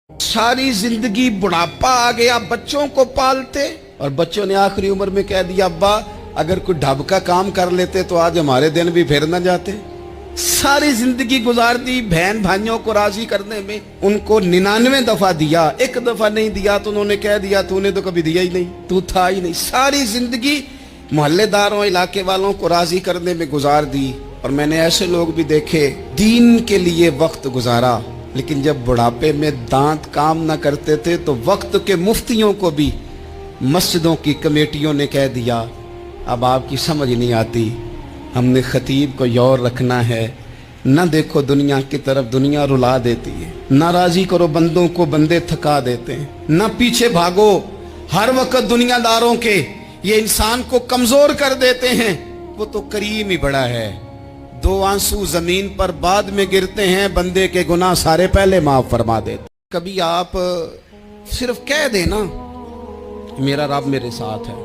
सारी जिंदगी बुढ़ापा आ गया बच्चों को पालते, और बच्चों ने आखिरी उम्र में कह दिया अब्बा अगर कोई ढब का काम कर लेते तो आज हमारे दिन भी फिर न जाते। सारी जिंदगी गुजार दी बहन भाइयों को राजी करने में, उनको 99 दफा दिया, एक दफा नहीं दिया तो उन्होंने कह दिया तूने तो कभी दिया ही नहीं, तू था ही नहीं। सारी जिंदगी मोहल्लेदारों इलाके वालों को राजी करने में गुजार दी। और मैंने ऐसे लोग भी देखे दीन के लिए वक्त गुजारा, लेकिन जब बुढ़ापे में दांत काम न करते थे तो वक्त के मुफ्तियों को भी मस्जिदों की कमेटियों ने कह दिया अब आपकी समझ नहीं आती, हमने खतीब को यौर रखना है, न देखो दुनिया की तरफ, दुनिया रुला देती है, न राजी करो बंदों को, बंदे थका देते हैं, न पीछे भागो हर वक्त दुनियादारों के, ये इंसान को कमजोर कर देते हैं। वो तो करीम ही बड़ा है, 2 आंसू जमीन पर बाद में गिरते हैं, बंदे के गुनाह सारे पहले माफ फरमा देते। कभी आप सिर्फ कह देना मेरा रब मेरे साथ है,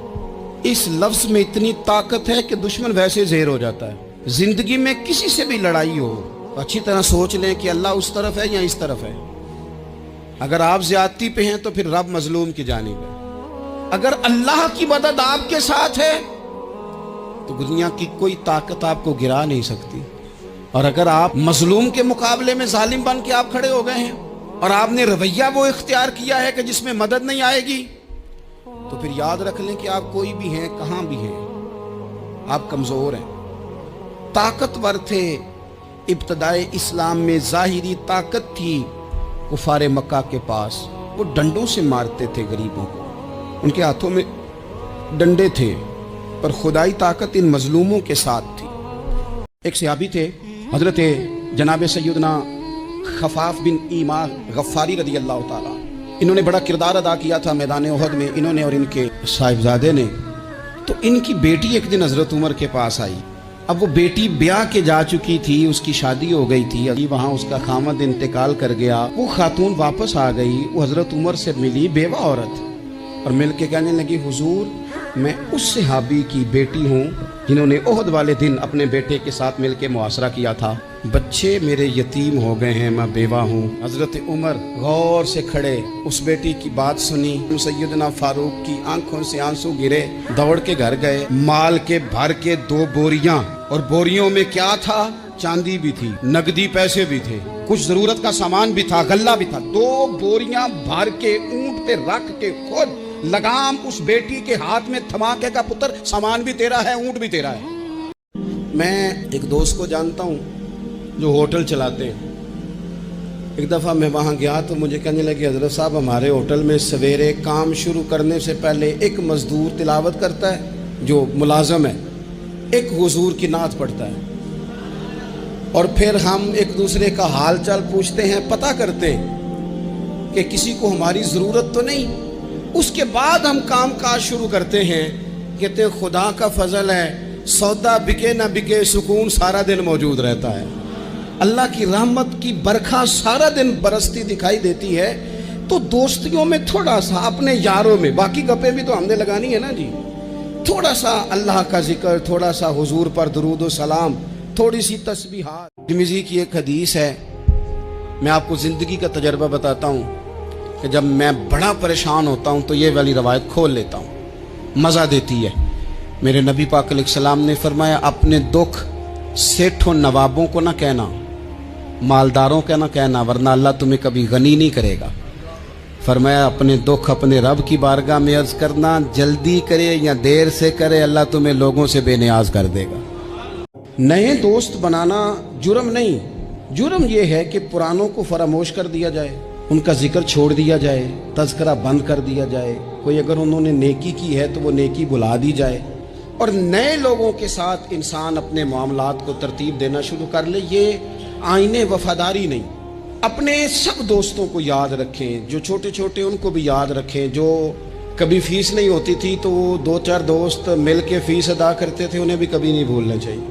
इस लफ्ज में इतनी ताकत है कि दुश्मन वैसे ज़ेर हो जाता है। जिंदगी में किसी से भी लड़ाई हो तो अच्छी तरह सोच लें कि अल्लाह उस तरफ है या इस तरफ है। अगर आप ज्यादती पे हैं तो फिर रब मजलूम की जानिब है। अगर अल्लाह की मदद आपके साथ है तो दुनिया की कोई ताकत आपको गिरा नहीं सकती। और अगर आप मजलूम के मुकाबले में जालिम बन के आप खड़े हो गए हैं और आपने रवैया वो इख्तियार किया है कि जिसमें मदद नहीं आएगी, तो फिर याद रख लें कि आप कोई भी हैं, कहां भी हैं, आप कमजोर हैं। ताकतवर थे इब्तदाए इस्लाम में, जाहिरी ताकत थी कुफारे मक्का के पास, वो डंडों से मारते थे गरीबों को, उनके हाथों में डंडे थे, पर खुदाई ताकत इन मजलूमों के साथ थी। एक सहाबी थे हजरत जनाब सैयदना खफाफ बिन ईमा गफ्फारी रदी अल्लाह ताला, इन्होंने बड़ा किरदार अदा किया था मैदान उहद में, इन्होंने और इनके साहिबजादे ने। तो इनकी बेटी एक दिन हजरत उमर के पास आई। अब वो बेटी ब्याह के जा चुकी थी, उसकी शादी हो गई थी, अभी वहां उसका खामद इंतकाल कर गया। वो खातून वापस आ गई, वो हजरत उमर से मिली, बेवा औरत, और मिल के कहने लगी हुजूर मैं उस सहाबी की बेटी हूँ जिन्होंने ओहद वाले दिन अपने बेटे के साथ मिलकर मुआसरा किया था, बच्चे मेरे यतीम हो गए हैं, मैं बेवा हूँ। हजरत उमर गौर से खड़े, उस बेटी की बात सुनी, सैयदना फारूक की आंखों से आंसू गिरे, दौड़ के घर गए, माल के भर के 2 बोरियां, और बोरियों में क्या था, चांदी भी थी, नगदी पैसे भी थे, कुछ जरूरत का सामान भी था, गल्ला भी था। 2 बोरियां भर के ऊंट पे रख के खुद लगाम उस बेटी के हाथ में थमा के का पुत्र सामान भी तेरा है, ऊंट भी तेरा है। मैं एक दोस्त को जानता हूँ जो होटल चलाते हैं। एक दफ़ा मैं वहाँ गया तो मुझे कहने लगे हजरत साहब हमारे होटल में सवेरे काम शुरू करने से पहले एक मजदूर तिलावत करता है जो मुलाजम है, एक हुजूर की नात पढ़ता है, और फिर हम एक दूसरे का हाल चाल पूछते हैं, पता करते हैं कि किसी को हमारी ज़रूरत तो नहीं। उसके बाद हम काम काज शुरू करते हैं। कहते हैं खुदा का फजल है, सौदा बिके ना बिके, सुकून सारा दिन मौजूद रहता है। अल्लाह की रहमत की बरखा सारा दिन बरसती दिखाई देती है। तो दोस्तियों में थोड़ा सा, अपने यारों में, बाकी गप्पे भी तो हमने लगानी है ना जी, थोड़ा सा अल्लाह का जिक्र, थोड़ा सा हुजूर पर दुरूद व सलाम, थोड़ी सी तस्बीहात। तिर्मिज़ी की एक हदीस है, मैं आपको ज़िंदगी का तजर्बा बताता हूँ कि जब मैं बड़ा परेशान होता हूँ तो ये वाली रवायत खोल लेता हूँ, मज़ा देती है। मेरे नबी पाक अलैहिस्सलाम ने फरमाया अपने दुख सेठों नवाबों को ना कहना, मालदारों का ना कहना, वरना अल्लाह तुम्हें कभी गनी नहीं करेगा। फरमाया अपने दुख अपने रब की बारगाह में अर्ज करना, जल्दी करे या देर से करे अल्लाह तुम्हें लोगों से बेनियाज कर देगा। नए दोस्त बनाना जुर्म नहीं, जुर्म यह है कि पुरानों को फरामोश कर दिया जाए, उनका जिक्र छोड़ दिया जाए, तज़किरा बंद कर दिया जाए। कोई अगर उन्होंने नेकी की है तो वो नेकी बुला दी जाए, और नए लोगों के साथ इंसान अपने मामलात को तरतीब देना शुरू कर ले। ये आईने वफादारी नहीं। अपने सब दोस्तों को याद रखें, जो छोटे छोटे उनको भी याद रखें, जो कभी फीस नहीं होती थी तो वो 2-4 दोस्त मिल के फीस अदा करते थे, उन्हें भी कभी नहीं भूलना चाहिए।